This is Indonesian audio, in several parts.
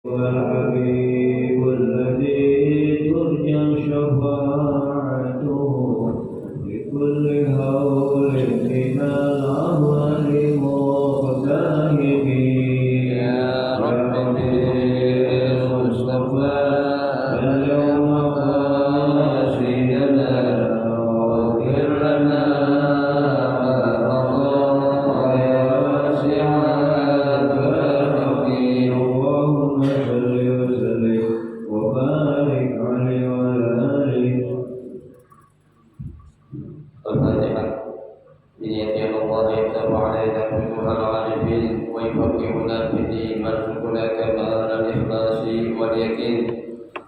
والحبيب الذي ترجى شفاعته لكل هول من الأهوال مقتهب يا رب بالمصطفى بلغ مقاصدنا واغفر لنا ما مضى يا واسع الكرم اللهم صل وسلم وبارك عليه وعلى آله. الفاتحة بنية الله يتاب علينا فتوح العارفين ويفقهنا في الدين وارزقنا كمال الإخلاص واليقين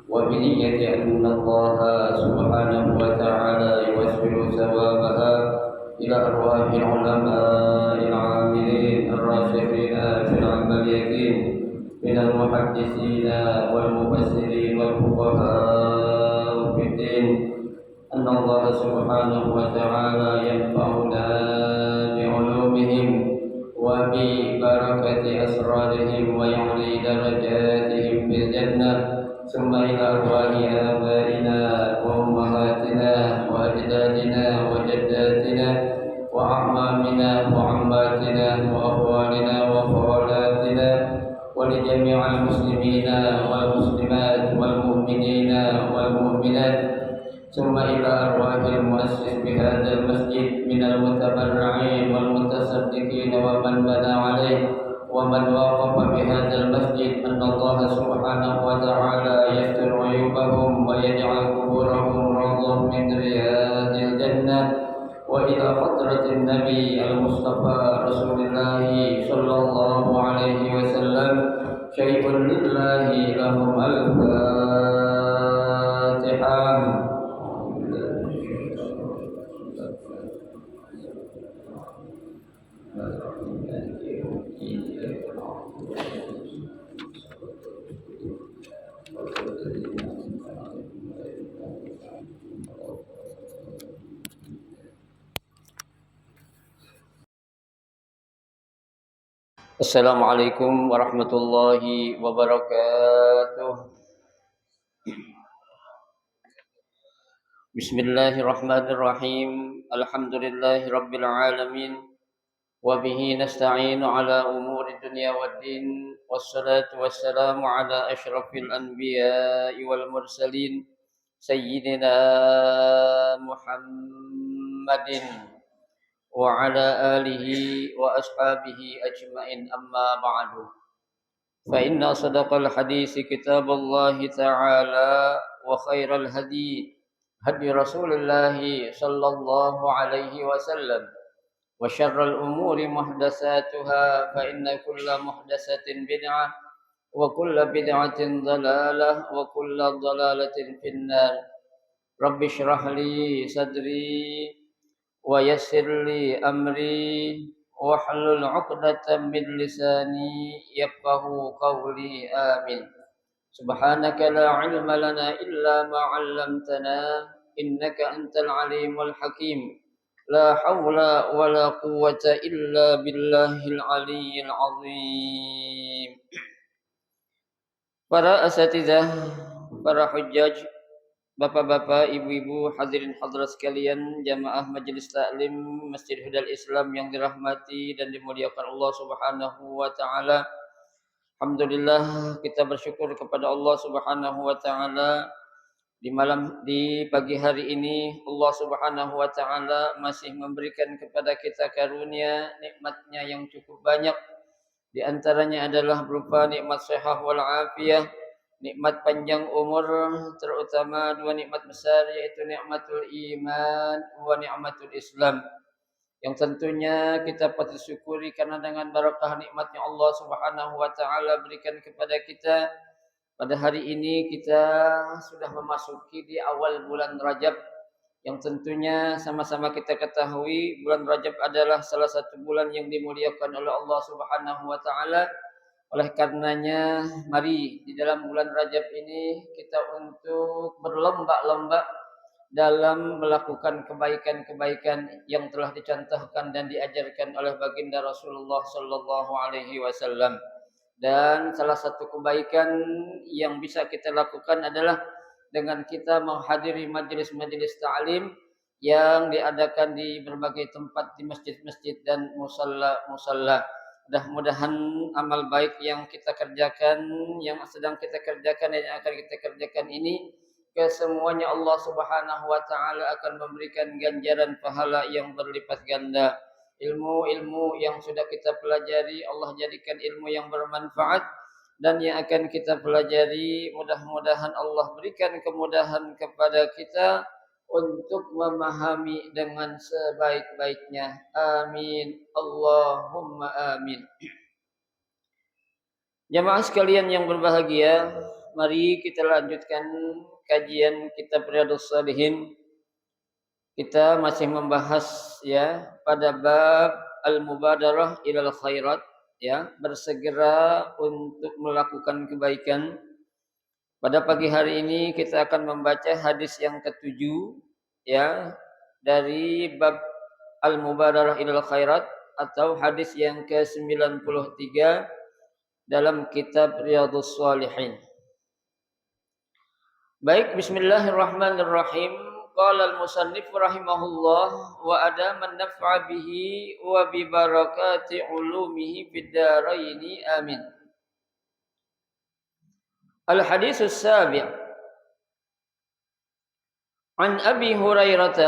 وبنية أن الله سبحانه وتعالى يوسل ثوابها إلى أرواح العلماء العاملين الراسخين في العلم اليقين من المحدثين والمفسرين والفقهاء في الدين أن الله سبحانه وتعالى ينفعنا بعلومهم وببركة أسرارهم ويعلي درجاتهم في الجنة ثم إلى أرواح آبائنا وأمهاتنا وأجدادنا وجداتنا وأعمامنا وعماتنا وأخوالنا وخالاتنا ولجميع المسلمين والمسلمات والمؤمنين والمؤمنات ثم إلى أرواح المؤسس بهذا المسجد من المتبرعين والمتصدقين ومن بنى عليه ومن وقف بهذا المسجد أن الله سبحانه وتعالى يستر عيوبهم ويجعل قبورهم روضة من رياض الجنة وإلى حضرة النبي المصطفى رسول الله صلى الله عليه وسلم شيء لله لهم الفاتحة. Assalamualaikum warahmatullahi wabarakatuh. Bismillahirrahmanirrahim. Alhamdulillahi rabbil alamin. Wa bihi nasta'inu ala umuri dunya waddin. Wassalatu wassalamu ala asyrafil anbiya'i wal mursalin sayyidina Muhammadin wa ala alihi wa ashabihi ajma'in, amma ba'du. Fa inna sadaqal hadisi kitaballahi ta'ala wa khairal hadi hadi Rasulillah sallallahu alaihi wasallam wa syarrul umuri muhdatsatuha fa inna kulla muhdatsatin bid'ah wa kulla bid'atin dhalalah wa kulla dhalalatin finnar. Rabbi shrah li sadri wa yassir li amri wahlul 'uqdatam min lisani yafqahu qawli. Amin. Subhanaka la 'ilma lana illa ma 'allamtana innaka antal alimul hakim. La haula wa la quwwata illa billahil aliyyil azim. Para asatizah, para hujjaj, bapak-bapak, ibu-ibu, hadirin hadirat sekalian, jamaah majelis taklim Masjid Hudal Islam yang dirahmati dan dimuliakan Allah Subhanahu wa taala. Alhamdulillah, kita bersyukur kepada Allah Subhanahu wa taala di pagi hari ini Allah Subhanahu wa taala masih memberikan kepada kita karunia nikmatnya yang cukup banyak. Di antaranya adalah berupa nikmat sehat wal afiyah, nikmat panjang umur, terutama dua nikmat besar yaitu nikmatul iman wa nikmatul Islam, yang tentunya kita patut syukuri karena dengan barakah nikmat yang Allah Subhanahu wa taala berikan kepada kita. Pada hari ini kita sudah memasuki di awal bulan Rajab, yang tentunya sama-sama kita ketahui bulan Rajab adalah salah satu bulan yang dimuliakan oleh Allah Subhanahu wa taala. Oleh karenanya, mari di dalam bulan Rajab ini kita untuk berlomba-lomba dalam melakukan kebaikan-kebaikan yang telah dicontohkan dan diajarkan oleh baginda Rasulullah sallallahu alaihi wasallam. Dan salah satu kebaikan yang bisa kita lakukan adalah dengan kita menghadiri majelis-majelis ta'lim yang diadakan di berbagai tempat di masjid-masjid dan musalla-musalla. Mudah-mudahan amal baik yang kita kerjakan, yang sedang kita kerjakan dan yang akan kita kerjakan ini, kesemuanya Allah Subhanahu wa taala akan memberikan ganjaran pahala yang berlipat ganda. Ilmu-ilmu yang sudah kita pelajari Allah jadikan ilmu yang bermanfaat, dan yang akan kita pelajari mudah-mudahan Allah berikan kemudahan kepada kita untuk memahami dengan sebaik-baiknya. Amin. Allahumma amin. Jamaah sekalian yang berbahagia, mari kita lanjutkan kajian kitab Riyadhus Shalihin. Kita masih membahas ya pada bab al-mubadarah ilal khairat, ya, bersegera untuk melakukan kebaikan. Pada pagi hari ini kita akan membaca hadis yang ketujuh, ya, dari bab al-mubadarah ilal khairat atau hadis yang ke-93 dalam kitab Riyadhus Shalihin. Baik, bismillahirrahmanirrahim. Qala al-musannif rahimahullah wa adaman naf'a bihi wa bi barakati ulumihi fid dharaini amin. Al-haditsus sabi' an Abi Hurairah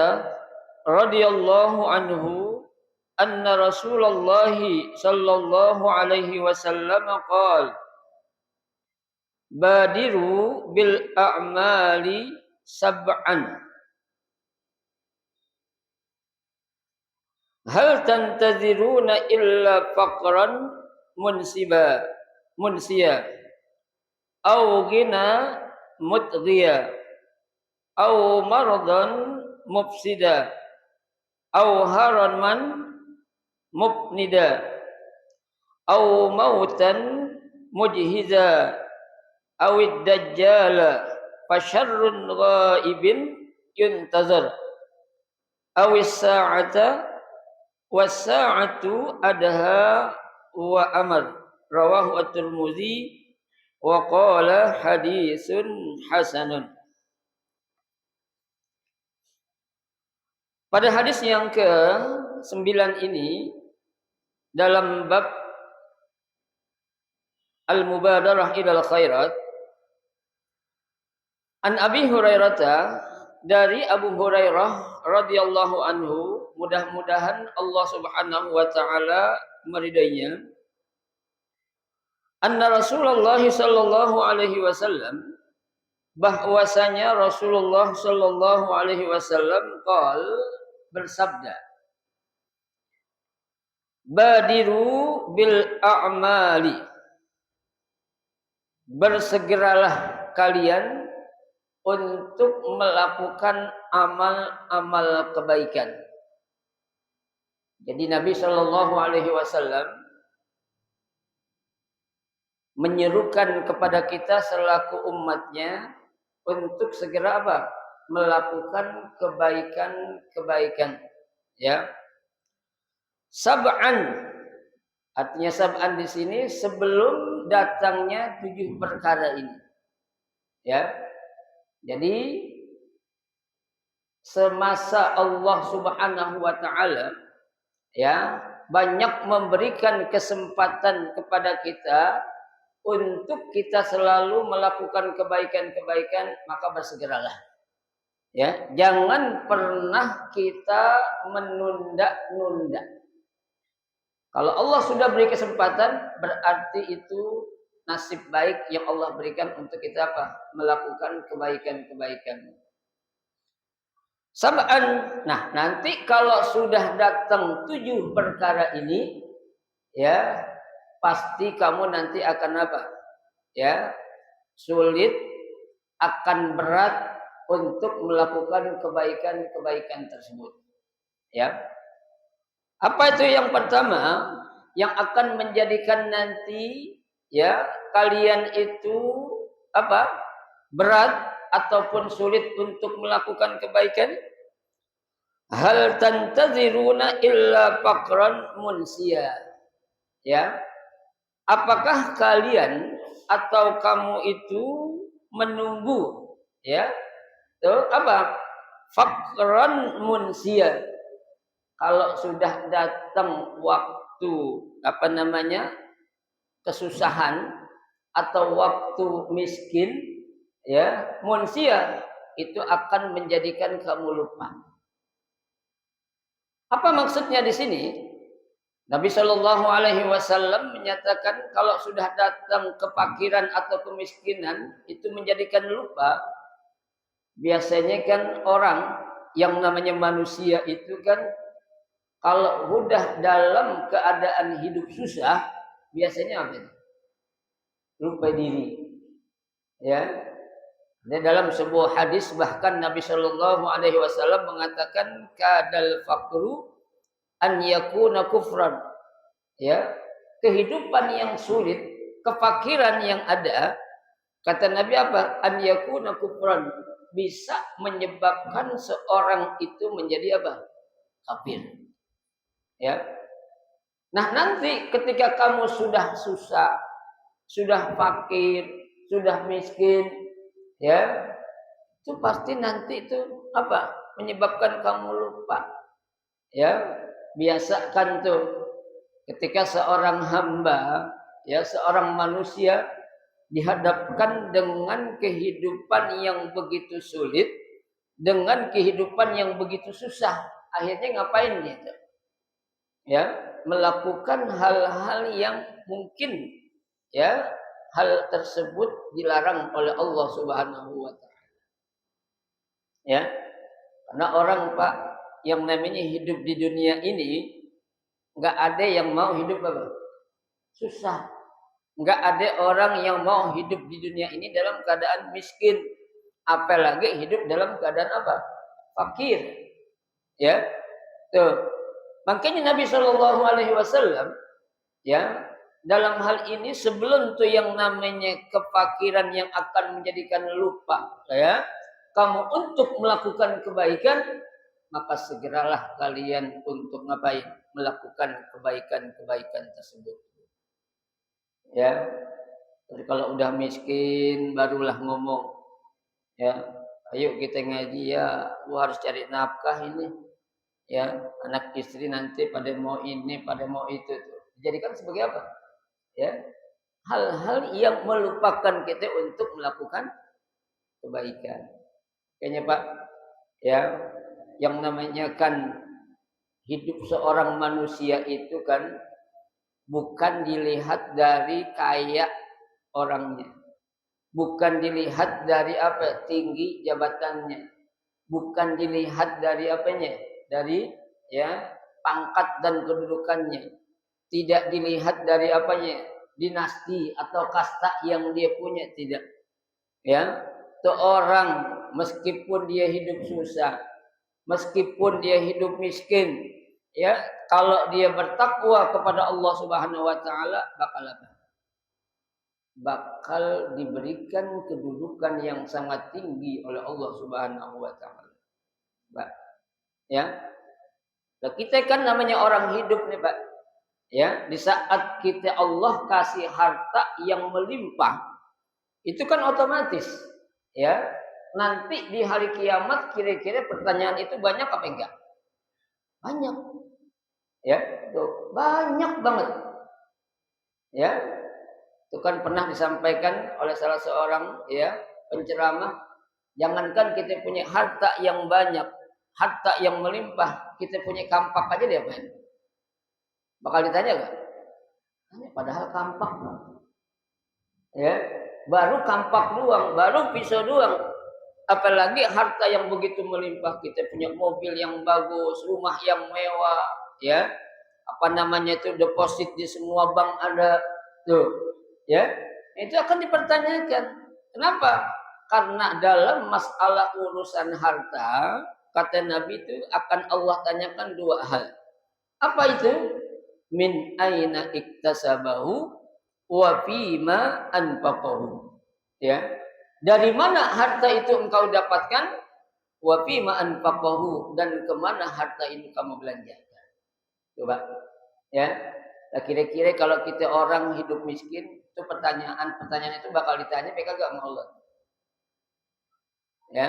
radhiyallahu anhu anna Rasulullah sallallahu alaihi wasallam qala badiru bil a'mali sab'an hal tantaziruna illa faqran munsiya au ghina mutghiya au maradan mufsida au haraman mubnida au mautan mujhiza au dajjala fasyarrun ghaibin yuntazar au as-sa'ata was-sa'atu adha wa amar. Rawahu at-Tirmidzi wa qala hadisun hasanun. Pada hadis yang ke-9 ini dalam bab al-mubadarah ilal khairat, an Abi Hurairah, dari Abu Hurairah radhiyallahu anhu, mudah-mudahan Allah Subhanahu wa taala meridainya, anna Rasulullah sallallahu alaihi wasallam, bahwasanya Rasulullah sallallahu alaihi wasallam bersabda, badiru bil a'mali, bersegeralah kalian untuk melakukan amal-amal kebaikan. Jadi Nabi Shallallahu Alaihi Wasallam menyerukan kepada kita selaku umatnya untuk segera apa? Melakukan kebaikan-kebaikan. Ya. Sab'an, artinya sab'an di sini sebelum datangnya 7 perkara ini. Ya. Jadi semasa Allah Subhanahu wa taala ya banyak memberikan kesempatan kepada kita untuk kita selalu melakukan kebaikan-kebaikan, maka bersegeralah. Ya, jangan pernah kita menunda-nunda. Kalau Allah sudah beri kesempatan, berarti itu nasib baik yang Allah berikan untuk kita apa? Melakukan kebaikan-kebaikan. Sab'an. Nah, nanti kalau sudah datang 7 perkara ini, ya, pasti kamu nanti akan apa? Ya, sulit, akan berat untuk melakukan kebaikan-kebaikan tersebut. Ya. Apa itu yang pertama yang akan menjadikan nanti ya kalian itu apa? Berat ataupun sulit untuk melakukan kebaikan? Hal tantaziruna illa faqran munsiya. Ya. apakah kalian atau kamu itu menunggu ya tuh apa fakran munsia kalau sudah datang waktu apa namanya kesusahan atau waktu miskin ya munsia itu akan menjadikan kamu lupa. Apa maksudnya di sini? Nabi Shallallahu Alaihi Wasallam menyatakan kalau sudah datang kefakiran atau kemiskinan itu menjadikan lupa. Biasanya kan orang yang namanya manusia itu kan kalau sudah dalam keadaan hidup susah biasanya apa? Lupa diri. Ya. Di dalam sebuah hadis bahkan Nabi Shallallahu Alaihi Wasallam mengatakan kadal fakru an yakuna kufran. Ya, kehidupan yang sulit, kefakiran yang ada, kata Nabi apa? An yakuna kufran, bisa menyebabkan seorang itu menjadi apa? Kafir. Ya. Nah, nanti ketika kamu sudah susah, sudah fakir, sudah miskin, ya, itu pasti nanti itu apa? Menyebabkan kamu lupa. Ya, biasakan tuh ketika seorang hamba, ya seorang manusia dihadapkan dengan kehidupan yang begitu sulit, dengan kehidupan yang begitu susah, akhirnya ngapain gitu? Ya, melakukan hal-hal yang mungkin ya hal tersebut dilarang oleh Allah Subhanahu wa taala. Ya. Karena orang Pak yang namanya hidup di dunia ini enggak ada yang mau hidup apa? Susah. Enggak ada orang yang mau hidup di dunia ini dalam keadaan miskin, apalagi hidup dalam keadaan apa? Fakir. Ya. Tuh. Makanya Nabi Shallallahu alaihi wasallam ya, dalam hal ini sebelum tuh yang namanya kefakiran yang akan menjadikan lupa ya, kamu untuk melakukan kebaikan, maka segeralah kalian untuk ngapain? Melakukan kebaikan-kebaikan tersebut. Ya. Jadi kalau udah miskin barulah ngomong. Ya, ayo kita ngaji ya, lu harus cari nafkah ini. Ya, anak istri nanti pada mau ini, pada mau itu tuh. Dijadikan sebagai apa? Ya. Hal-hal yang melupakan kita untuk melakukan kebaikan. Kayaknya Pak, ya, yang namanya kan hidup seorang manusia itu kan bukan dilihat dari kaya orangnya. Bukan dilihat dari apa? Tinggi jabatannya. Bukan dilihat dari apanya? Dari ya pangkat dan kedudukannya. Tidak dilihat dari apanya? Dinasti atau kasta yang dia punya, tidak. Ya. Seorang meskipun dia hidup susah, meskipun dia hidup miskin, ya, kalau dia bertakwa kepada Allah Subhanahu wa taala bakal apa? Bakal diberikan kedudukan yang sangat tinggi oleh Allah Subhanahu wa taala. Pak. Ya. Nah, kita kan namanya orang hidup nih, Pak. Ya, di saat kita Allah kasih harta yang melimpah, itu kan otomatis, ya. Nanti di hari kiamat kira-kira pertanyaan itu banyak apa enggak? Banyak. Ya, tuh, banyak banget. Ya. Itu kan pernah disampaikan oleh salah seorang ya penceramah, jangankan kita punya harta yang banyak, harta yang melimpah, kita punya kampak aja diapain? Bakal ditanya enggak? Tanya, padahal kampak. Ya, baru kampak doang, baru pisau doang. Apalagi harta yang begitu melimpah, kita punya mobil yang bagus, rumah yang mewah, ya. Apa namanya itu deposit di semua bank ada tuh. Ya, itu akan dipertanyakan. Kenapa? Karena dalam masalah urusan harta, kata Nabi itu akan Allah tanyakan dua hal. Apa itu? Min aina iktasabahu wa fima anfaqahu. Ya. Dari mana harta itu engkau dapatkan? Wa fima anfaqahu, dan kemana harta itu kamu belanjakan. Coba. Ya. Nah, kira-kira kalau kita orang hidup miskin, itu pertanyaan itu bakal ditanya, mereka gak sama Allah. Ya,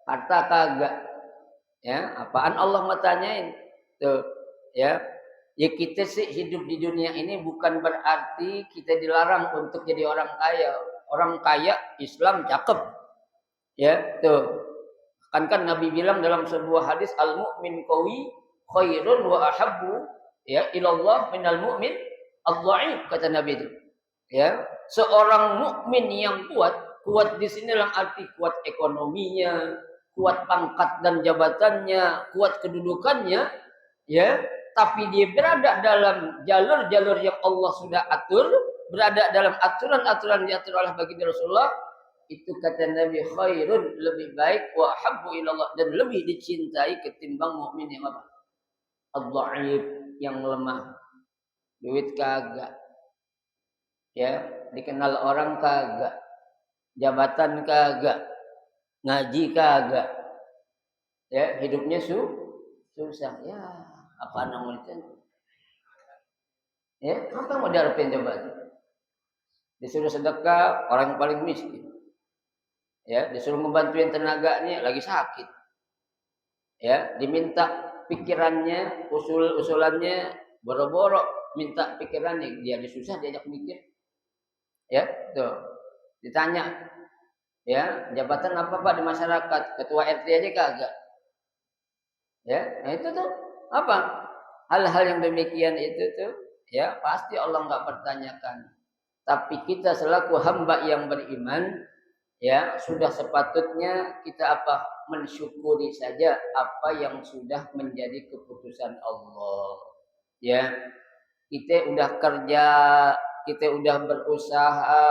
harta kagak. Ya, apaan Allah mau tanyain? Tuh, ya. Ya kita sih hidup di dunia ini bukan berarti kita dilarang untuk jadi orang kaya. Orang kaya Islam cakep. Ya, tuh. Kan Nabi bilang dalam sebuah hadis al-mu'min qawi khairun wa ahabbu ya ilallah minal mu'min ad-dha'if kata Nabi itu. Ya, seorang mukmin yang kuat di sini dalam arti kuat ekonominya, kuat pangkat dan jabatannya, kuat kedudukannya, ya, tapi dia berada dalam jalur-jalur yang Allah sudah atur, berada dalam aturan-aturan yang diatur oleh baginda Rasulullah, itu kata Nabi khairun lebih baik wa habbu ilallah dan lebih dicintai ketimbang mukmin yang apa? Ad-dhaif yang lemah. Duit kagak. Ya, dikenal orang kagak. Jabatan kagak. Ngaji kagak. Ya, hidupnya susah. Ya, apa namanya? Ya, apa mau diharapin coba? Disuruh sedekah orang yang paling miskin. Ya, disuruh membantuin tenaganya lagi sakit. Ya, diminta pikirannya, usulannya boro-boro minta pikirannya, dia susah diajak mikir. Ya, tuh. Ditanya, ya, jabatan apa Pak di masyarakat? Ketua RT aja kagak. Ya, nah itu tuh apa? Hal-hal yang demikian itu tuh, ya, pasti Allah nggak pertanyakan. Tapi kita selaku hamba yang beriman, ya, sudah sepatutnya kita apa? Mensyukuri saja apa yang sudah menjadi keputusan Allah. Ya, kita udah kerja, kita udah berusaha,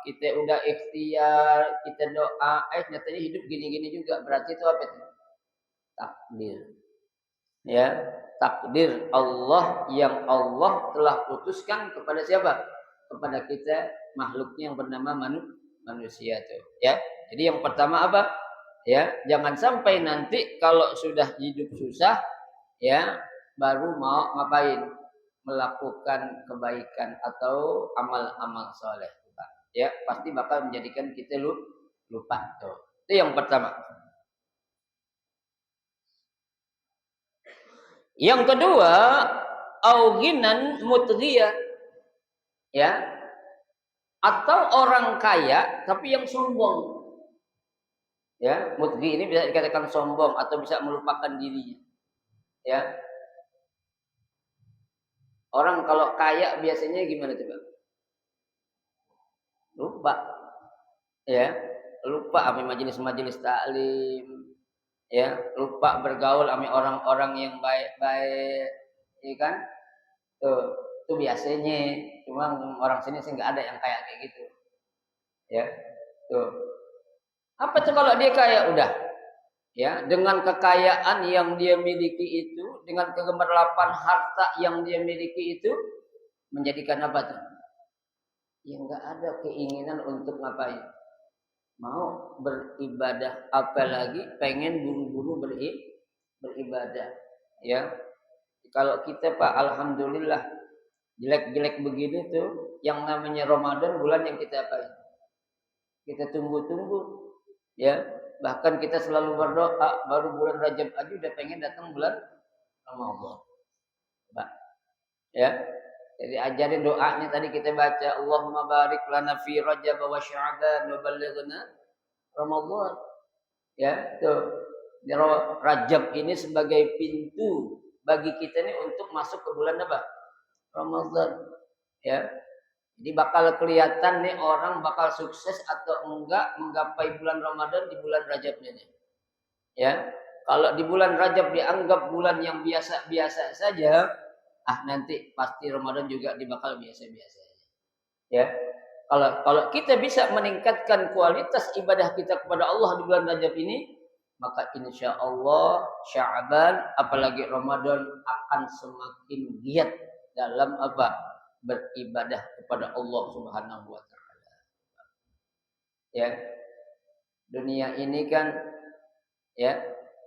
kita udah ikhtiar, kita doa, nyatanya hidup gini-gini juga. Berarti itu apa itu? Takdir. Ya, takdir Allah yang Allah telah putuskan kepada siapa? Kepada kita makhluknya yang bernama manusia itu. Ya. Jadi yang pertama apa? Ya, jangan sampai nanti kalau sudah hidup susah, ya, baru mau ngapain? Melakukan kebaikan atau amal-amal soleh. Ya, pasti bakal menjadikan kita lupa tuh. Itu yang pertama. Yang kedua, auginan mutghiyah. Ya. Atau orang kaya tapi yang sombong. Ya, mutghi ini bisa dikatakan sombong atau bisa melupakan dirinya. Ya. Orang kalau kaya biasanya gimana coba? Lupa. Ya, lupa sama majelis-majelis taklim. Ya, lupa bergaul sama orang-orang yang baik-baik, ya kan? Itu biasanya. Cuma orang sini sih nggak ada yang kayak gitu. Ya, tuh. Apa tuh kalau dia kaya? Udah. Ya, dengan kekayaan yang dia miliki itu, dengan kegemerlapan harta yang dia miliki itu, menjadikan apa tuh? Ya nggak ada keinginan untuk ngapain? Mau beribadah, apalagi pengen buru-buru beribadah. Ya, kalau kita Pak, alhamdulillah jelek-jelek begini tuh, yang namanya Ramadan bulan yang kita apain? Kita tunggu-tunggu. Ya, bahkan kita selalu berdoa baru bulan Rajab aja udah pengen datang bulan Ramadan. Pak. Ya. Jadi ajarin doanya tadi kita baca Allahumma barik lana fi Rajab wa Sya'ban wa ballighna Ramadan. Ya, tuh. Rajab ini sebagai pintu bagi kita ini untuk masuk ke bulan apa? Ramadan. Ya. Jadi bakal kelihatan nih orang bakal sukses atau enggak menggapai bulan Ramadan di bulan Rajabnya nih. Ya. Kalau di bulan Rajab dianggap bulan yang biasa-biasa saja, nanti pasti Ramadan juga dibakal biasa-biasa saja. Ya. Kalau kita bisa meningkatkan kualitas ibadah kita kepada Allah di bulan Rajab ini, maka insya Allah Sya'ban apalagi Ramadan akan semakin giat dalam apa? Beribadah kepada Allah Subhanahu wa taala. Ya. Dunia ini kan ya,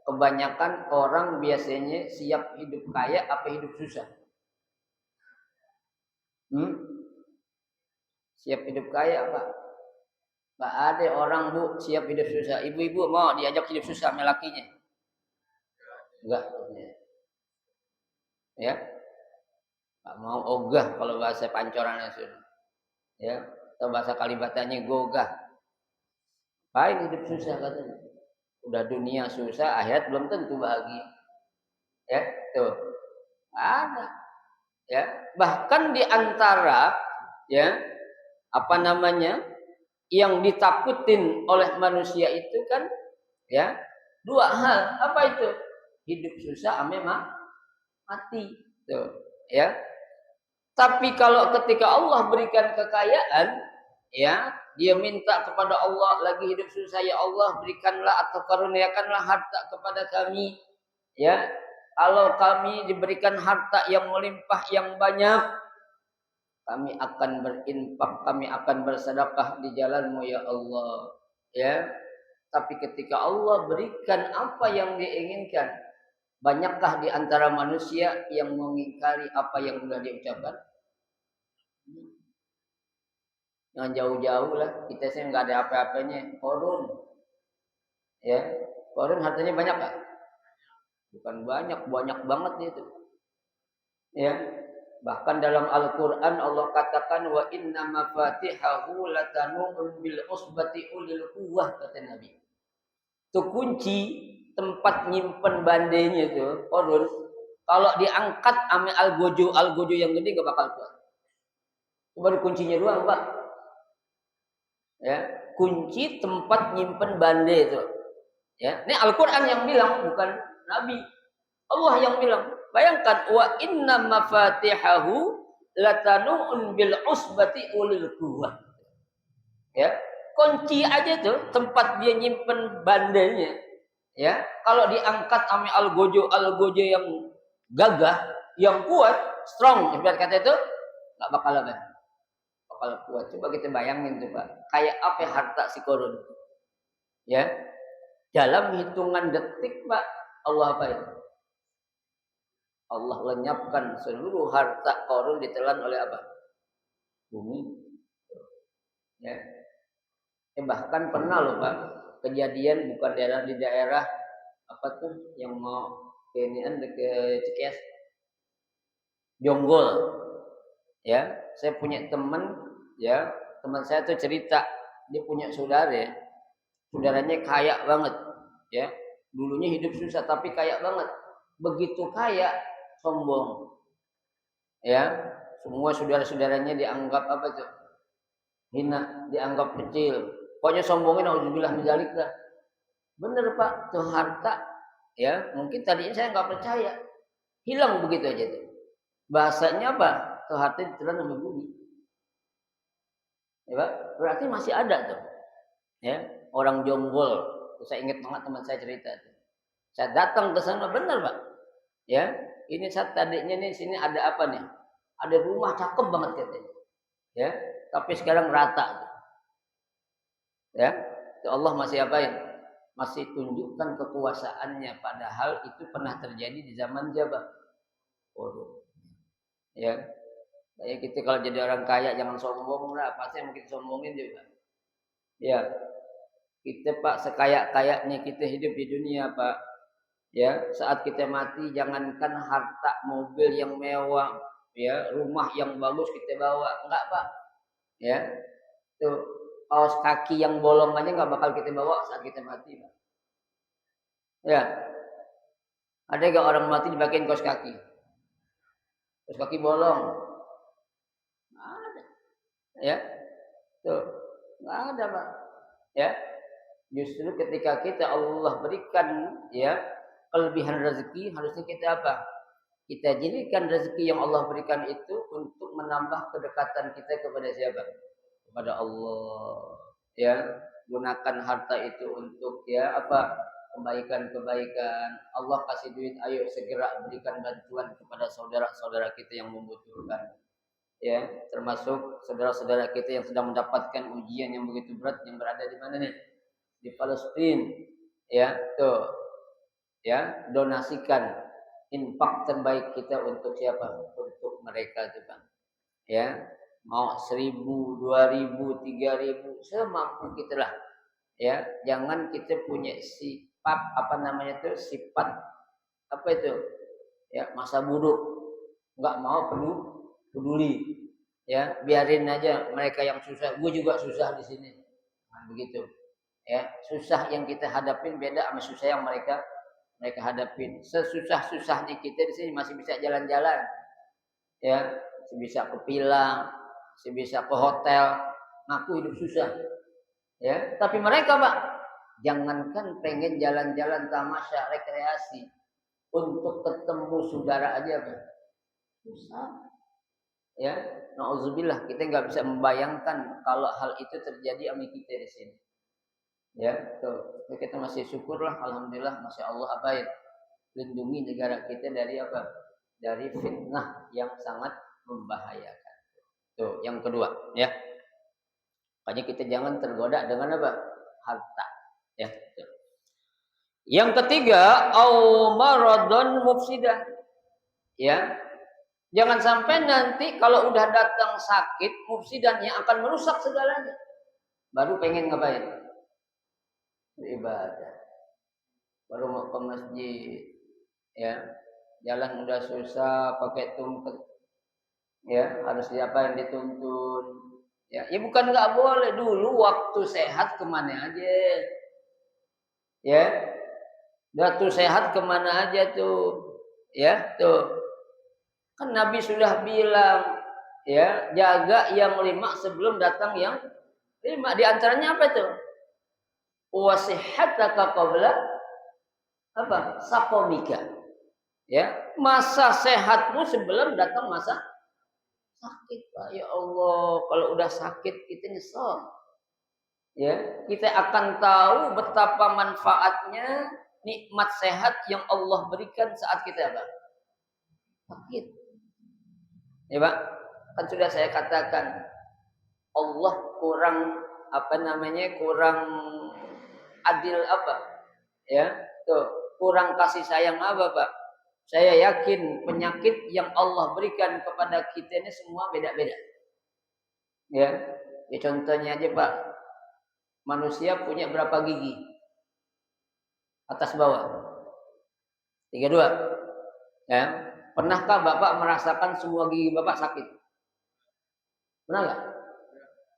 kebanyakan orang biasanya siap hidup kaya apa hidup susah. Hmm? Siap hidup kaya, Pak. Nggak ada orang, Bu, siap hidup susah. Ibu-ibu mau diajak hidup susah sama lakinya? Enggak. Ya, nggak mau ogah kalau bahasa pancoran itu. Ya, atau bahasa Kalibatannya gogah. Paling hidup susah katanya. Udah dunia susah, akhirat belum tentu bahagia. Ya, tuh. Ada. Ya, bahkan di antara ya, apa namanya? Yang ditakutin oleh manusia itu kan ya, dua hal. Apa itu? Hidup susah ame mati. Tuh, ya. Tapi kalau ketika Allah berikan kekayaan, ya, dia minta kepada Allah lagi hidup susah, ya Allah berikanlah atau karuniakanlah harta kepada kami, ya. Kalau kami diberikan harta yang melimpah yang banyak, kami akan berinfak, kami akan bersedekah di jalanmu ya Allah, ya. Tapi ketika Allah berikan apa yang diinginkan, banyakkah di antara manusia yang mengingkari apa yang sudah diucapkan? Yang jauh-jauh lah, kita sih nggak ada apa-apanya. Korun, ya, korun hartanya banyak kan? Bukan banyak, banyak banget itu. Ya, bahkan dalam Al-Quran Allah katakan wa inna mafatihahu latanu'un bil usbati ulil quwwah, kata Nabi. Itu kunci tempat nyimpen bandenya itu korun. Kalau diangkat ame algojo yang gede gak bakal kuat. Itu baru kuncinya doang, Pak. Ya, kunci tempat nyimpen bande itu. Ya, ini Al-Qur'an yang bilang, bukan Nabi. Allah yang bilang. Bayangkan wa inna mafatihahu latanu'un bil usbati ulil quwwah. Ya, kunci aja tuh tempat dia nyimpen bandenya. Ya, kalau diangkat ame algojo yang gagah, yang kuat, strong, ibarat kata itu nggak bakal apa? Bakal kuat. Coba kita bayangin tuh, Pak. Kayak apa harta si korun? Ya, dalam hitungan detik, Pak, Allah apa ya? Allah lenyapkan seluruh harta korun ditelan oleh apa? Bumi. Ya. Bahkan pernah loh, Pak, kejadian bukan di daerah apa tuh yang mau ke Cikeas, Jonggol. Ya, saya punya teman, ya, teman saya tuh cerita dia punya saudara, ya. Saudaranya kaya banget, ya. Dulunya hidup susah tapi kaya banget. Begitu kaya, sombong. Ya, semua saudara-saudaranya dianggap apa tuh? Hina, dianggap kecil. Pokoknya sombongin auzubillah min dzalik lah. Bener, Pak, tuh harta, ya, mungkin tadinya saya nggak percaya. Hilang begitu aja tuh. Bahasanya apa? Tuh harta ditelan sama bumi. Ya, Pak, berarti masih ada tuh. Ya, orang Jonggol. Saya ingat banget teman saya cerita tuh. Saya datang ke sana, bener, Pak. Ya, ini saat tadinya nih sini ada apa nih? Ada rumah cakep banget katanya. Ya, tapi sekarang rata. Ya, Allah masih apain? Masih tunjukkan kekuasaannya, padahal itu pernah terjadi di zaman Jabal. Oh, ya, kayak kita kalau jadi orang kaya jangan sombong lah, pasti yang kita sombongin juga. Ya, kita, Pak, sekaya-kayanya kita hidup di dunia, Pak. Ya, saat kita mati jangankan harta mobil yang mewah, ya, rumah yang bagus kita bawa, enggak, Pak. Ya, tuh kaos kaki yang bolong aja nggak bakal kita bawa saat kita mati, Pak. Ya, ada gak orang mati dibagiin kaos kaki? Kaos kaki bolong? Nggak ada. Ya, tuh nggak ada, Pak. Ya, justru ketika kita Allah berikan, ya, kelebihan rezeki, harusnya kita apa? Kita jadikan rezeki yang Allah berikan itu untuk menambah kedekatan kita kepada siapa? Kepada Allah. Ya, gunakan harta itu untuk, ya, apa? Kebaikan-kebaikan. Allah kasih duit, ayo segera berikan bantuan kepada saudara-saudara kita yang membutuhkan. Ya, termasuk saudara-saudara kita yang sedang mendapatkan ujian yang begitu berat, yang berada di mana nih? Di Palestina. Ya, tuh. Ya, donasikan infak terbaik kita untuk siapa? Untuk mereka, tuh, Bang. ya, mau 1.000, 2.000, 3.000 semampu kita lah. Ya, jangan kita punya sifat apa namanya itu, sifat apa itu? Ya, masa buruk, nggak mau peduli. Ya, biarin aja mereka yang susah, gue juga susah di sini. Nah, begitu. Ya, susah yang kita hadapin beda sama susah yang mereka hadapin. Sesusah-susahnya kita di sini masih bisa jalan-jalan. Ya, masih bisa ke Pilang, masih bisa ke hotel, ngaku hidup susah. Ya, tapi mereka, Pak, jangankan pengen jalan-jalan tamasya rekreasi, untuk ketemu saudara aja, Pak, susah. Ya, nauzubillah, kita nggak bisa membayangkan kalau hal itu terjadi sama kita di sini. Ya, tuh kita masih syukurlah, alhamdulillah, masya Allah, apa ya, lindungi negara kita dari apa? Dari fitnah yang sangat membahayakan. Tuh, yang kedua, ya. Makanya kita jangan tergoda dengan apa? Harta. Ya. Tuh. Yang ketiga, au maradun mufsidah. Ya. Jangan sampai nanti kalau udah datang sakit mufsidan yang akan merusak segalanya. Baru pengen ngapain? Beribadah. Baru mau ke masjid. Ya. Jalan udah susah pakai tungket. Ya, harus diapain, dituntun. Ya, ya bukan nggak boleh, dulu waktu sehat kemana aja. Ya, waktu sehat kemana aja tuh. Ya, tuh. Kan Nabi sudah bilang, ya, jaga yang 5 sebelum datang yang 5. Di antaranya apa tuh? Wasihataka qabla apa? Saqamika. Ya, masa sehatmu sebelum datang masa sakit, Pak. Ya Allah, kalau udah sakit kita nyesel. Ya, kita akan tahu betapa manfaatnya nikmat sehat yang Allah berikan saat kita apa? Sakit. Ya, Pak. Kan sudah saya katakan, Allah kurang apa namanya? Kurang adil apa? Ya, tuh, kurang kasih sayang apa, Pak? Saya yakin penyakit yang Allah berikan kepada kita ini semua beda-beda. Ya, ya contohnya aja, Pak. Manusia punya berapa gigi? Atas bawah. 32. Ya. Pernahkah Bapak merasakan semua gigi Bapak sakit? Pernah nggak?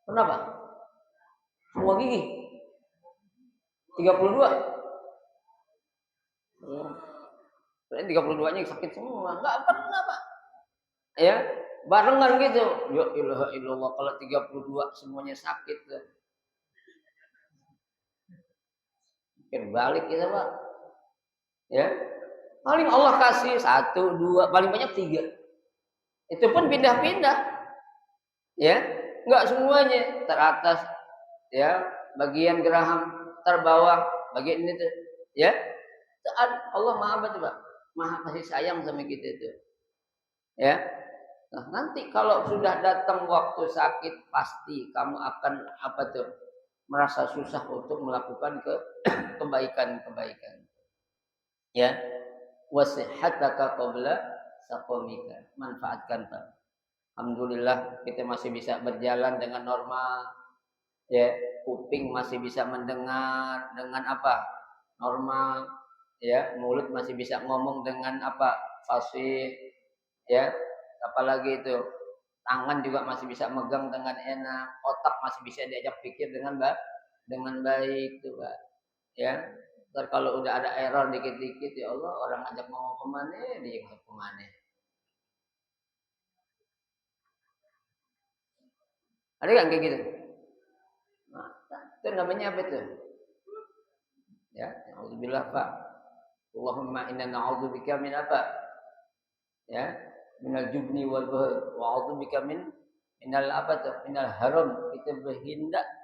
Pernah, Pak? Semua gigi? 32. Berarti 32-nya sakit semua. Nggak pernah, Pak. Ya, barengan gitu. Ya ilaha illallah, kalau 32 semuanya sakit. Pikir balik kita, Pak. Ya. Paling Allah kasih 1, 2, paling banyak 3. Itu pun pindah-pindah. Ya, nggak semuanya teratas. Ya, bagian geraham terbawah, bagian ini tuh. Ya. Allah Maha apa tuh, Pak? Maha kasih sayang sama kita itu. Ya. Nah, nanti kalau sudah datang waktu sakit, pasti kamu akan apa tuh? Merasa susah untuk melakukan kebaikan-kebaikan. Ya. Wasihataka qabla saqamika. Manfaatkan, Pak. Alhamdulillah kita masih bisa berjalan dengan normal. Ya, kuping masih bisa mendengar dengan apa? Normal. Ya, mulut masih bisa ngomong dengan apa? Fasih. Ya, apalagi itu tangan juga masih bisa megang dengan enak, otak masih bisa diajak pikir dengan baik tuh, Pak. Ya. Ntar kalau udah ada error dikit-dikit, ya Allah, orang ajak ngomong kemana, dia ngomong kemana. Ada kan kayak gitu? Nah, itu namanya apa itu? Ya, alhamdulillah, Pak. Allahumma inna na'udzubika min apa? Ya, minal jubni wal buhl wa a'udzubika minal apa tuh? Minal haram. Kita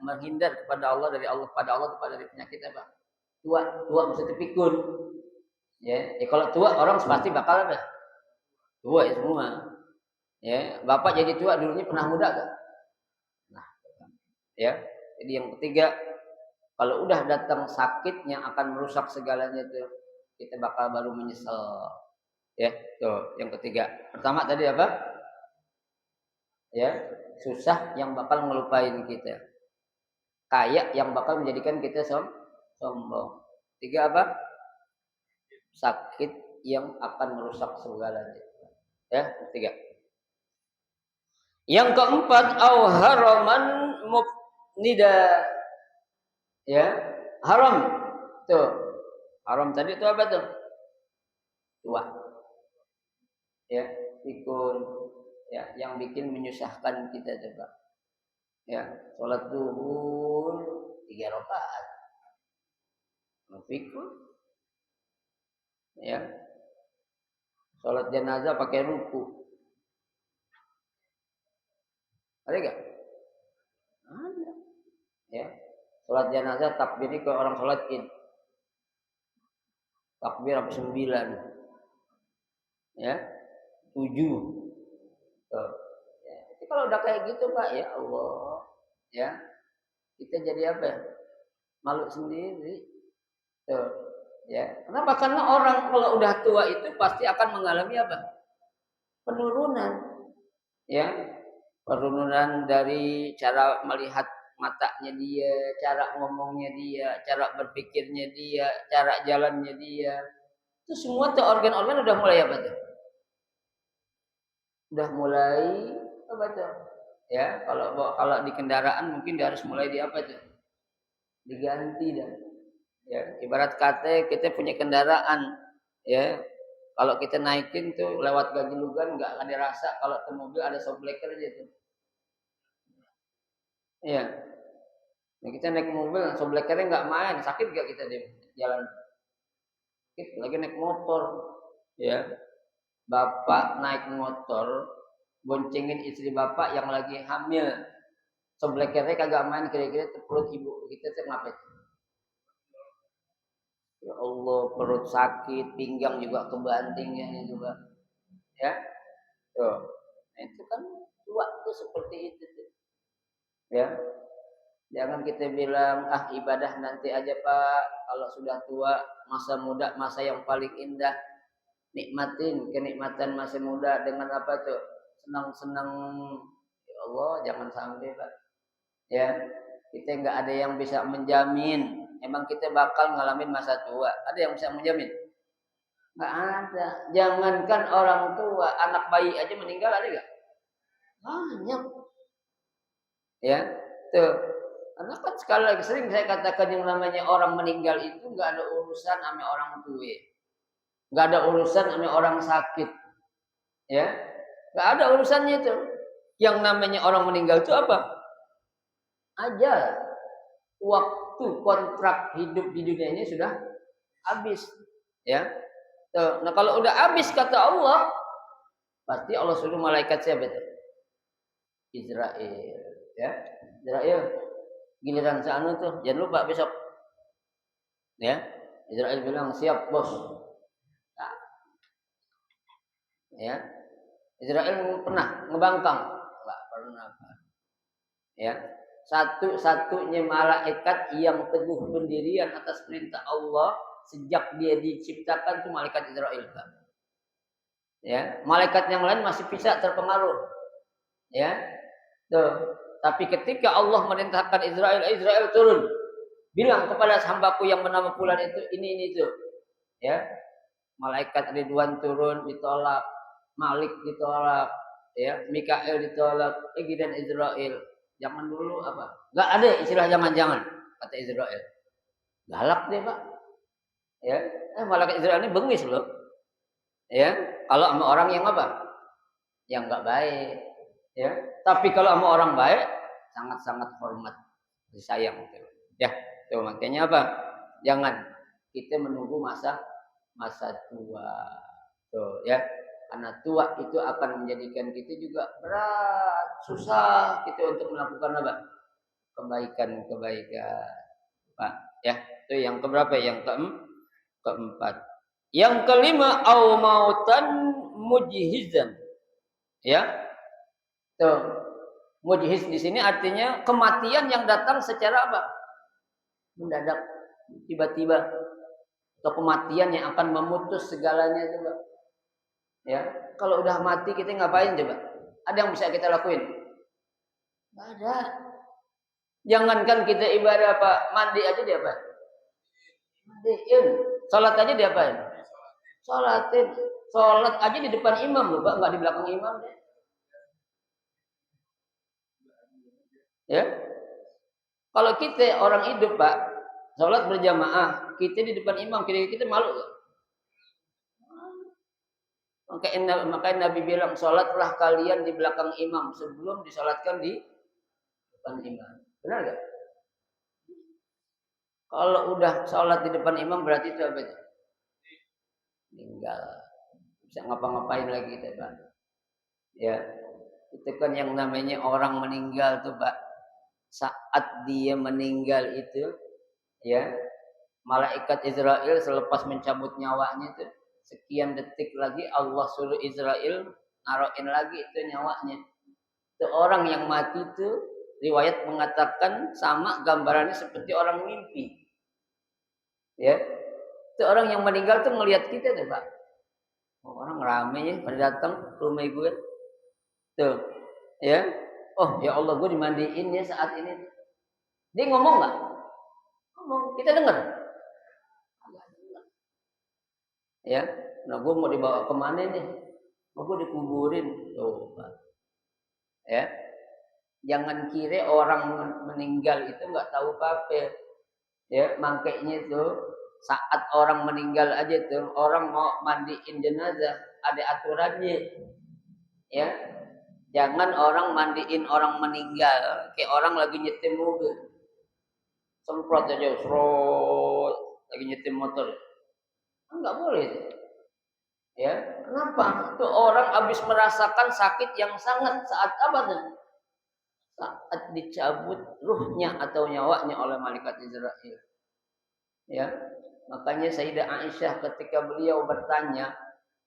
menghindar kepada Allah dari Allah, pada Allah kepada dari penyakit apa? Tua mesti pikun. Ya, kalau tua orang pasti bakal apa? Tua ya semua. Ya, Bapak jadi tua dulunya pernah muda gak? Nah, ya. Jadi yang ketiga, kalau udah datang sakit yang akan merusak segalanya itu, kita bakal baru menyesal. Ya, tuh yang ketiga. Pertama tadi apa? Ya, susah yang bakal ngelupain kita. Kaya yang bakal menjadikan kita sombong. 3 apa? Sakit yang akan merusak segalanya. Ya, 3. Yang keempat, au haraman mubnida. Ya, haram. Tuh. Haram tadi itu apa tuh? Tua. Ya, pikun. Ya, yang bikin menyusahkan kita coba. Ya, sholat zuhur 3 rakaat. Pikun. Ya, sholat jenazah pakai ruku. Ada enggak? Ada. Ya. Sholat jenazah takbirnya ke orang sholat id. Takbir apa 9. Ya. 7. Tuh. Ya. Jadi kalau udah kayak gitu Pak, ya Allah. Ya. Kita jadi apa ya? Malu sendiri. Tuh. Ya. Kenapa? Karena orang kalau udah tua itu pasti akan mengalami apa? Penurunan. Ya. Penurunan dari cara melihat matanya dia, cara ngomongnya dia, cara berpikirnya dia, cara jalannya dia. Itu semua tuh organ-organ udah mulai apa tuh? Udah mulai apa tuh? Ya, kalau di kendaraan mungkin dia harus mulai di apa tuh? Diganti dah. Ya, ibarat kata kita punya kendaraan, ya. Kalau kita naikin tuh lewat gajilugan nggak ada rasa, kalau ke mobil ada shockbreaker aja tuh. Iya. Nah, kita naik mobil, shockbreakernya nggak main, sakit gak kita di jalan? Sakit, lagi naik motor, ya. Bapak naik motor, boncengin istri bapak yang lagi hamil, shockbreakernya kagak main, kira-kira perut ibu kita tuh ngapain? Ya Allah, perut sakit, pinggang juga kebantingnya juga, ya. Tuh, nah, itu kan tua tuh seperti itu tuh. Ya, jangan kita bilang ibadah nanti aja Pak, kalau sudah tua, masa muda masa yang paling indah, nikmatin kenikmatan masa muda dengan apa tuh? Senang-senang. Ya Allah, jangan sampai Pak. Ya, kita nggak ada yang bisa menjamin. Emang kita bakal ngalamin masa tua. Ada yang bisa menjamin? Nggak ada. Jangankan orang tua, anak bayi aja meninggal ada nggak? Banyak. Ya, tuh. Karena kan sekali lagi sering saya katakan yang namanya orang meninggal itu nggak ada urusan sama orang tua, nggak ada urusan sama orang sakit, ya, nggak ada urusannya itu. Yang namanya orang meninggal itu apa? Ajal, waktu kontrak hidup di dunia ini sudah habis, ya. Tuh. Nah kalau udah habis kata Allah, pasti Allah suruh malaikat siapa itu? Israel, ya. Israel, giliran sana tuh, jangan lupa besok. Ya, Israel bilang siap bos. Nah, ya, Israel pernah ngebangkang? Enggak pernah. Ya, satu-satunya malaikat yang teguh pendirian atas perintah Allah sejak dia diciptakan itu malaikat Israel. Ya, malaikat yang lain masih bisa terpengaruh. Ya, tuh. Tapi ketika Allah merintahkan Israel, Israel turun. Bilang kepada hambaku yang bernama Fulan itu ini tuh. Ya. Malaikat Ridwan turun ditolak, Malik ditolak, ya, Mikael ditolak, dan Israel. Jangan dulu apa? Enggak ada istilah jangan-jangan kata Israel. Galak deh, Pak. Ya. Malaikat Israel ini bengis loh. Ya, kalau sama orang yang apa? Yang enggak baik. Ya. Tapi kalau sama orang baik sangat-sangat hormat, disayang. Ya, tuh makanya apa? Jangan kita menunggu masa tua. Tuh, ya. Karena tua itu akan menjadikan kita juga berat, susah kita untuk melakukan apa? Kebaikan. Pak, ya. Itu yang keberapa? Yang keempat. Yang kelima, au mautan mujhizan. Ya. Tuh. Mujhiz di sini artinya kematian yang datang secara apa? Mendadak, tiba-tiba. Atau kematian yang akan memutus segalanya coba. Ya, kalau udah mati kita ngapain coba? Ada yang bisa kita lakuin? Nggak ada. Jangankan kita ibadah apa, mandi aja dia apa? Mandiin. Salat aja dia apa? Salatin. Salat aja di depan imam loh, Pak, nggak di belakang imam deh. Ya. Kalau kita orang hidup, Pak, salat berjamaah, kita di depan imam, kita malu gak? Makanya Nabi bilang, salatlah kalian di belakang imam sebelum disalatkan di depan imam. Benar gak? Kalau udah salat di depan imam berarti itu apa? Meninggal. Bisa ngapa-ngapain lagi kita, Pak. Ya. Itu kan yang namanya orang meninggal tuh, Pak. Saat dia meninggal itu, ya, malaikat Israel selepas mencabut nyawanya itu, sekian detik lagi Allah suruh Israel naroin lagi itu nyawanya. Itu orang yang mati itu riwayat mengatakan sama gambarannya seperti orang mimpi. Ya. Itu orang yang meninggal tuh ngelihat kita tuh, Pak. Orang rame ya pada datang ke rumah ibu kan. Tuh. Ya. Oh, ya Allah, gue dimandiin ya saat ini. Dia ngomong nggak? Ngomong. Kita dengar. Ya. Nah, gue mau dibawa kemana nih? Mau gue dikuburin. Tuh, Pak. Ya. Jangan kira orang meninggal itu nggak tahu apa-apa. Ya, makanya itu saat orang meninggal aja tuh, orang mau mandiin jenazah ada aturannya. Ya. Jangan orang mandiin orang meninggal kayak orang lagi nyetim mobil. Semprot aja, serot, lagi nyetim motor. Enggak boleh itu. Ya, kenapa? Itu orang habis merasakan sakit yang sangat saat apa tuh? Saat dicabut ruhnya atau nyawanya oleh malaikat Israel. Ya, makanya Sayyidah Aisyah ketika beliau bertanya,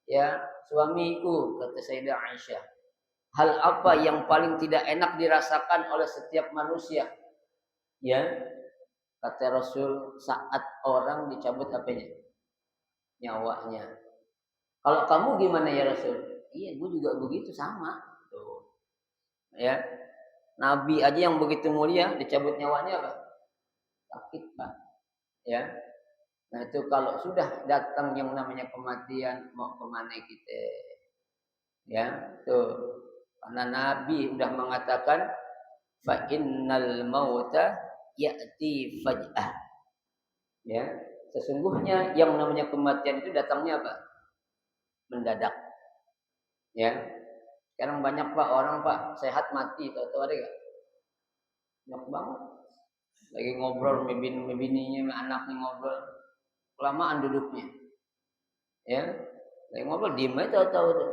ya, suamiku, kata Sayyidah Aisyah, hal apa yang paling tidak enak dirasakan oleh setiap manusia? Ya, kata Rasul, saat orang dicabut apanya? Nyawanya. Kalau kamu gimana ya Rasul? Iya, gue juga begitu sama. Tuh. Ya, Nabi aja yang begitu mulia dicabut nyawanya apa? Sakit, Pak. Ya. Nah itu kalau sudah datang yang namanya kematian, mau kemana kita? Ya, tuh. Karena Nabi udah mengatakan, fa innal mauta ya'ti faj'ah. Ya, sesungguhnya yang namanya kematian itu datangnya apa? Mendadak. Ya. Sekarang banyak Pak orang Pak sehat mati, tahu-tahu ada enggak? Banyak banget. Lagi ngobrol bininya, anaknya ngobrol. Kelamaan duduknya. Ya. Lagi ngobrol diem aja tahu-tahu tuh.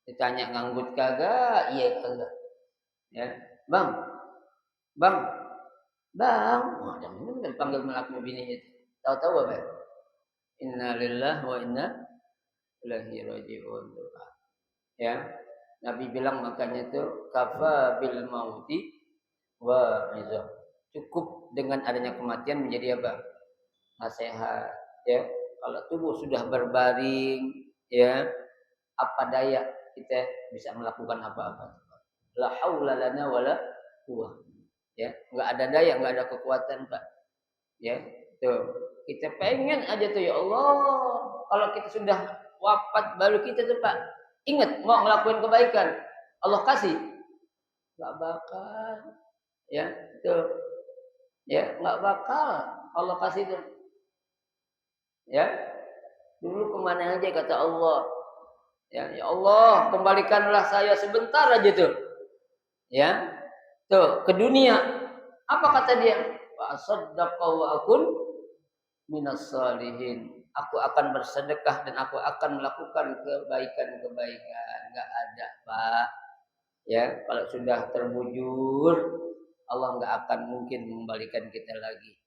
Ditanya nganggut kagak? Iya kagak. Ya. Bang. Wah, jangan ini kan panggil melakmi bininya. Tahu-tahu apa? Inna lillahi wa inna ilaihi raji'un. Ya. Nabi bilang makanya itu kafa bil mauti wa izah. Cukup dengan adanya kematian menjadi apa? Nasihat. Ya. Kalau tubuh sudah berbaring, ya, apa daya kita bisa melakukan apa-apa. La haula lana wala quwwah. Ya, enggak ada daya, enggak ada kekuatan, Pak. Ya, tuh. Kita pengen aja tuh ya Allah, kalau kita sudah wafat baru kita tuh, Pak, ingat mau ngelakuin kebaikan. Allah kasih. Enggak bakal. Ya, tuh. Ya, enggak bakal Allah kasih tuh. Ya. Dulu kemana aja kata Allah. Ya Allah, kembalikanlah saya sebentar aja tuh. Ya. Tuh, ke dunia. Apa kata dia? Fa saddaqa wa akun minas salihin. Aku akan bersedekah dan aku akan melakukan kebaikan-kebaikan. Enggak ada, Pak. Ya, kalau sudah terbujur, Allah enggak akan mungkin mengembalikan kita lagi.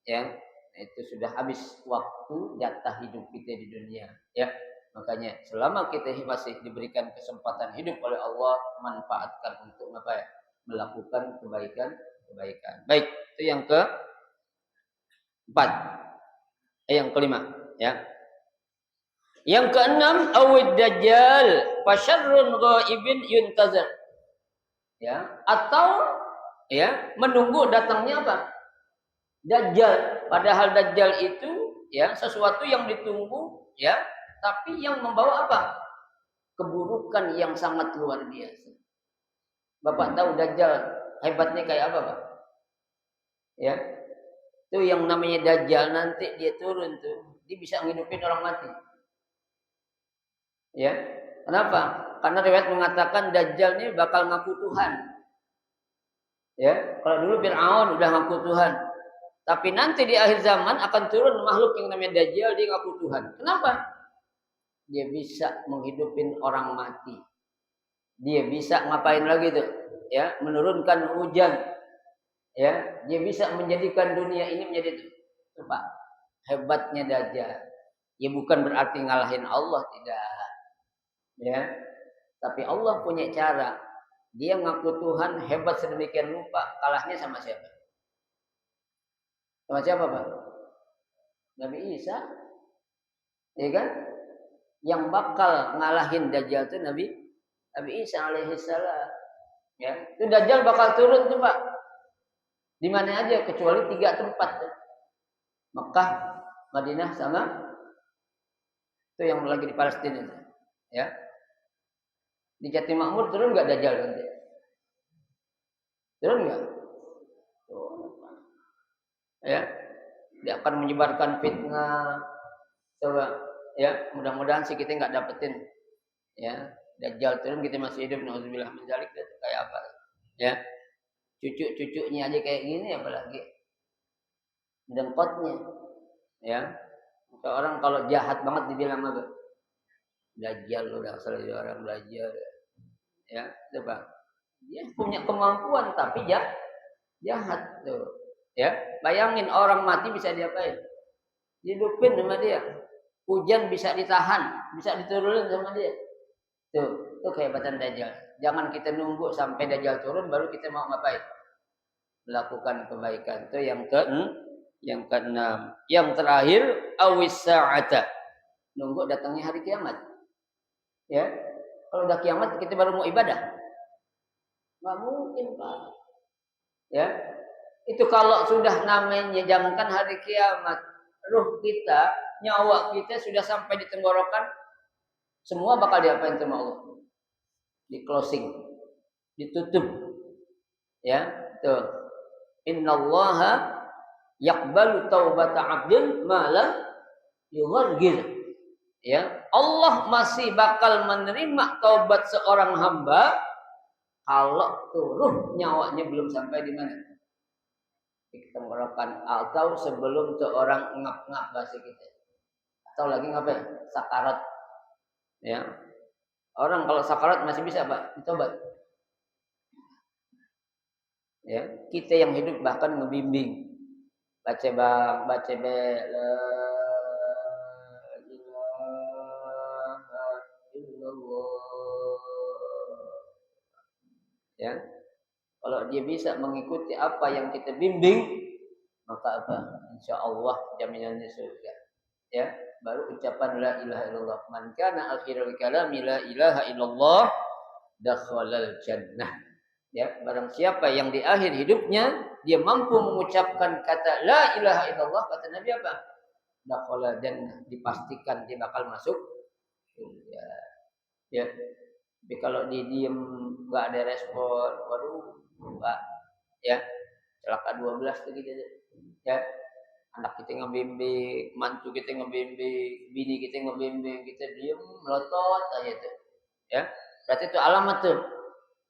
Ya. Itu sudah habis waktu jatah hidup kita di dunia, ya. Makanya selama kita masih diberikan kesempatan hidup oleh Allah, manfaatkan untuk apa ya? Melakukan kebaikan. Baik, itu yang keempat. Yang kelima, ya. Yang keenam, awid dajjal, fasyarrun ghaibin yuntazar. Ya, atau Ya, menunggu datangnya apa? Dajjal. Padahal Dajjal itu ya sesuatu yang ditunggu ya, tapi yang membawa apa? Keburukan yang sangat luar biasa. Bapak tahu Dajjal hebatnya kayak apa, Pak? Ya. Itu yang namanya Dajjal nanti dia turun tuh, dia bisa ngidupin orang mati. Ya. Kenapa? Karena riwayat mengatakan Dajjal ini bakal ngaku Tuhan. Ya, kalau dulu Fir'aun udah ngaku Tuhan. Tapi nanti di akhir zaman akan turun makhluk yang namanya Dajjal, dia ngaku Tuhan. Kenapa? Dia bisa menghidupin orang mati. Dia bisa ngapain lagi tuh? Ya, menurunkan hujan. Ya, dia bisa menjadikan dunia ini menjadi itu, Pak. Hebatnya Dajjal. Ya bukan berarti ngalahin Allah, tidak. Ya. Tapi Allah punya cara. Dia ngaku Tuhan hebat sedemikian rupa, kalahnya sama siapa? Sama siapa, Pak? Nabi Isa. Ya kan? Yang bakal ngalahin Dajjal itu Nabi Isa alaihissalam. Ya, itu Dajjal bakal turun tuh, Pak. Di mana aja kecuali 3 tempat tuh. Mekah, Madinah sama itu yang lagi di Palestina itu. Ya. Di Jatimakmur turun enggak Dajjal nanti? Turun enggak? Turun. Ya. Dia akan menyebarkan fitnah. Coba ya, mudah-mudahan sih kita enggak dapetin ya. Dajjal turun kita masih hidup, nauzubillah min dzalik, kayak apa? Ya. Cucu-cucunya aja kayak gini apalagi dengkotnya. Ya. Seorang kalau jahat banget dibilang apa? Dajjal udah asal orang belajar. Ya, coba. Dia punya kemampuan tapi jahat tuh. Ya, bayangin orang mati bisa diapain? Hidupin sama dia. Hujan bisa ditahan, bisa diturunin sama dia. Tuh kehebatan Dajjal. Jangan kita nunggu sampai Dajjal turun baru kita mau ngapain? Melakukan kebaikan. Itu yang keenam. Yang terakhir awis sa'ata. Nunggu datangnya hari kiamat. Ya. Kalau udah kiamat kita baru mau ibadah. Nggak mungkin, Pak. Ya. Itu kalau sudah namanya jangankan hari kiamat, ruh kita, nyawa kita sudah sampai di tenggorokan, semua bakal diapain sama Allah? Di closing, ditutup. Ya, tuh. Innallaha yaqbalu taubata 'abdin ma lam yughargir. Ya, Allah masih bakal menerima taubat seorang hamba kalau tuh nyawanya belum sampai di mana? Di tenggorokan atau sebelum seorang ngap-ngap bahasa kita. Atau lagi ngapain? Sakarat. Ya. Orang kalau sakarat masih bisa, Pak, ditobat. Ya, kita yang hidup bahkan ngebimbing. Baca bang, baca be, la ilaha illallah. Ya. Kalau dia bisa mengikuti apa yang kita bimbing, maka apa? Insya Allah jaminannya surga. Ya, baru ucapan la ilaha illallah. Man kana akhirul kalami la ilaha illallah dakhalal jannah. Ya, barang siapa yang di akhir hidupnya dia mampu mengucapkan kata la ilaha illallah, kata Nabi apa? Dakhalal jannah, dipastikan dia bakal masuk surga. Ya. Tapi kalau dia diem enggak ada respon, waduh, Pak. Ya. Celaka 12 tuh gitu. Ya. Anak kita ngebimbing, mantu kita ngebimbing, bini kita ngebimbing, kita diem melotot aja tuh. Ya. Berarti itu alamat tuh.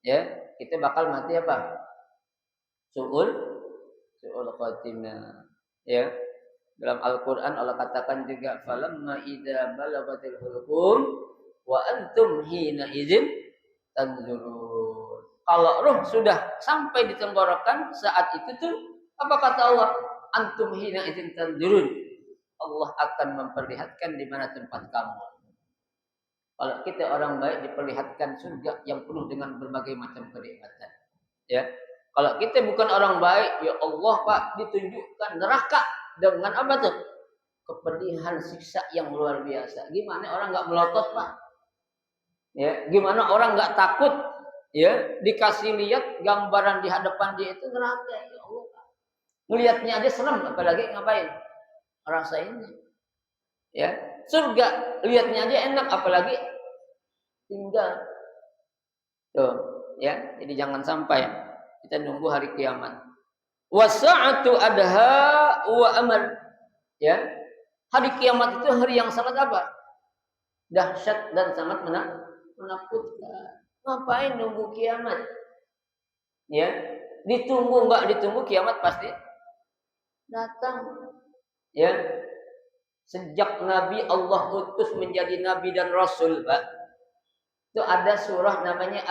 Ya, kita bakal mati apa? Su'ul khatimah. Ya. Dalam Al-Qur'an Allah katakan juga falamma idza balagatil hulqum wa antum hina idzin tanzurun. Kalau ruh sudah sampai di tenggorokan saat itu tuh apa kata Allah? Antum hina idzin tanzurun. Allah akan memperlihatkan di mana tempat kamu. Kalau kita orang baik diperlihatkan surga yang penuh dengan berbagai macam kenikmatan. Ya. Kalau kita bukan orang baik, ya Allah Pak, ditunjukkan neraka dengan apa tuh? Kepedihan, siksa yang luar biasa. Gimana orang nggak melotot, Pak? Ya, gimana orang nggak takut? Ya, dikasih lihat gambaran di hadapan dia itu neraka. Ya Allah. Melihatnya aja senang, apalagi ngapain? Rasainnya. Ya, surga lihatnya aja enak, apalagi tinggal. Tuh, ya. Jadi jangan sampai kita nunggu hari kiamat. Wasa'atu adha wa amal. Ya. Hari kiamat itu hari yang sangat apa? Dahsyat dan sangat menakutkan. Ngapain nunggu kiamat? Ya, ditunggu enggak ditunggu kiamat pasti datang. Ya, sejak Nabi Allah utus menjadi Nabi dan Rasul, Pak, itu ada surah namanya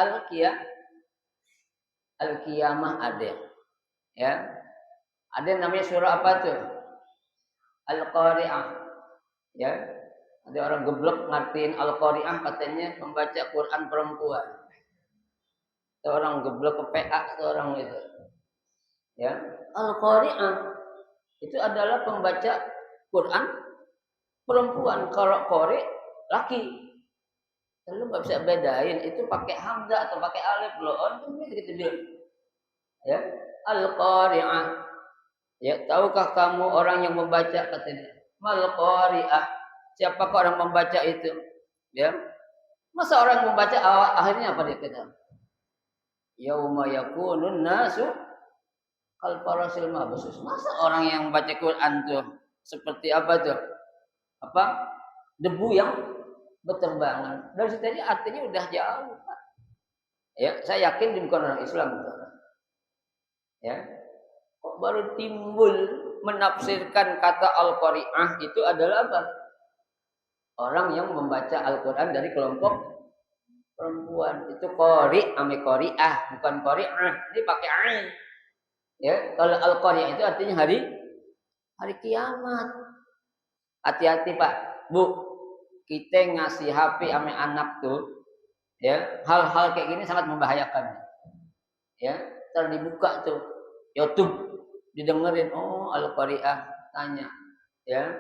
Al-Qiyamah ada. Ya, ada namanya surah apa tuh? Al-Qari'ah. Ya, ada orang geblek ngertiin Al-Qari'ah katanya membaca Quran perempuan. Seorang geblek ke PA seorang itu. Ya, Al-Qari'ah itu adalah pembaca Quran perempuan. Kalau qari laki. Lu nggak bisa bedain itu pakai hamzah atau pakai alif loh. Itu gitu bilang. Ya, Al-Qari'ah. Ya, tahukah kamu orang yang membaca katanya? Mal qari'ah. Siapakah orang membaca itu? Ya. Masa orang membaca akhirnya apa dia kata? Yauma yakunun nasu kal farasil mabsus. Masa orang yang baca Quran tuh seperti apa tuh? Apa? Debu yang berterbangan. Dari situ aja artinya udah jauh, Pak. Ya, saya yakin dia bukan orang Islam. Ya. Kok baru timbul menafsirkan kata Al-Qari'ah itu adalah apa? Orang yang membaca Al-Quran dari kelompok perempuan. Itu qari ame qari'ah, bukan qari'ah. Ini pakai ain. Ya, kalau Al-Qari'ah itu artinya hari kiamat. Hati-hati, Pak. Bu, kita ngasih HP ame anak tuh, ya, hal-hal kayak gini sangat membahayakan. Ya, ntar dibuka tuh YouTube, didengerin, oh Al-Qari'ah, tanya, ya.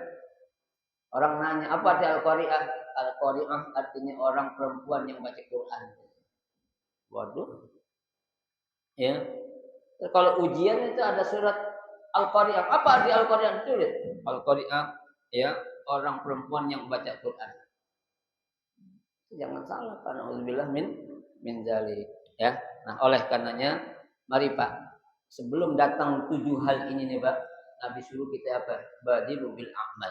Orang nanya, apa arti Al-Qari'ah? Al-Qari'ah artinya orang perempuan yang baca Quran. Waduh. Ya. Kalau ujian itu ada surat Al-Qari'ah. Apa arti Al-Qari'ah? Tulis. Al-Qari'ah, ya, orang perempuan yang baca Quran. Jangan salah, karena auzubillah min zalik. Ya. Nah, oleh karenanya, mari Pak, sebelum datang 7 hal ini nih Pak, Nabi suruh kita apa? Badiru bil a'mal.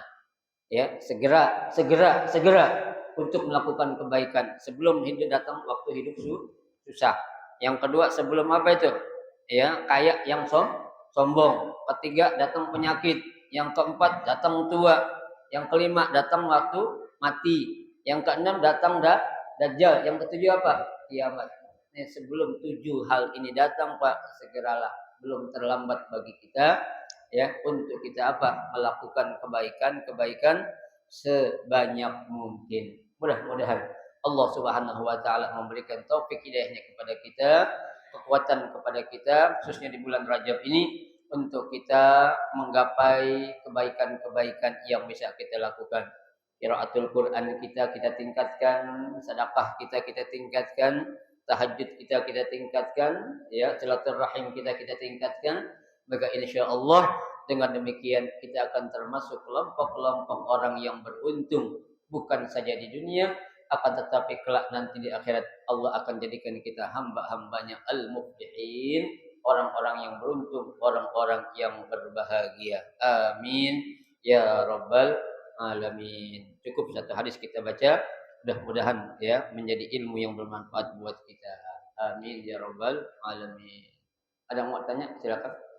Ya, segera untuk melakukan kebaikan sebelum hidup datang waktu hidup susah. Yang kedua, sebelum apa itu? Ya, kaya yang sombong. Ketiga, datang penyakit. Yang keempat, datang tua. Yang kelima, datang waktu mati. Yang keenam, datang dajjal. Yang ketujuh apa? Kiamat. Nah, sebelum 7 hal ini datang, Pak, segeralah. Belum terlambat bagi kita, ya, untuk kita apa? Melakukan kebaikan sebanyak mungkin. Mudah-mudahan Allah Subhanahu wa taala memberikan taufik hidayahnya kepada kita, kekuatan kepada kita khususnya di bulan Rajab ini untuk kita menggapai kebaikan-kebaikan yang bisa kita lakukan. Qiraatul Quran kita tingkatkan, sedekah kita tingkatkan, tahajud kita tingkatkan, ya, silaturahim kita tingkatkan. Maka insyaallah dengan demikian kita akan termasuk kelompok-kelompok orang yang beruntung, bukan saja di dunia, akan tetapi kelak nanti di akhirat Allah akan jadikan kita hamba-hambanya al-muflihin, orang-orang yang beruntung, orang-orang yang berbahagia. Amin ya rabbal alamin. Cukup satu hadis kita baca, mudah-mudahan ya menjadi ilmu yang bermanfaat buat kita. Amin ya rabbal alamin. Ada yang mau tanya? Silakan.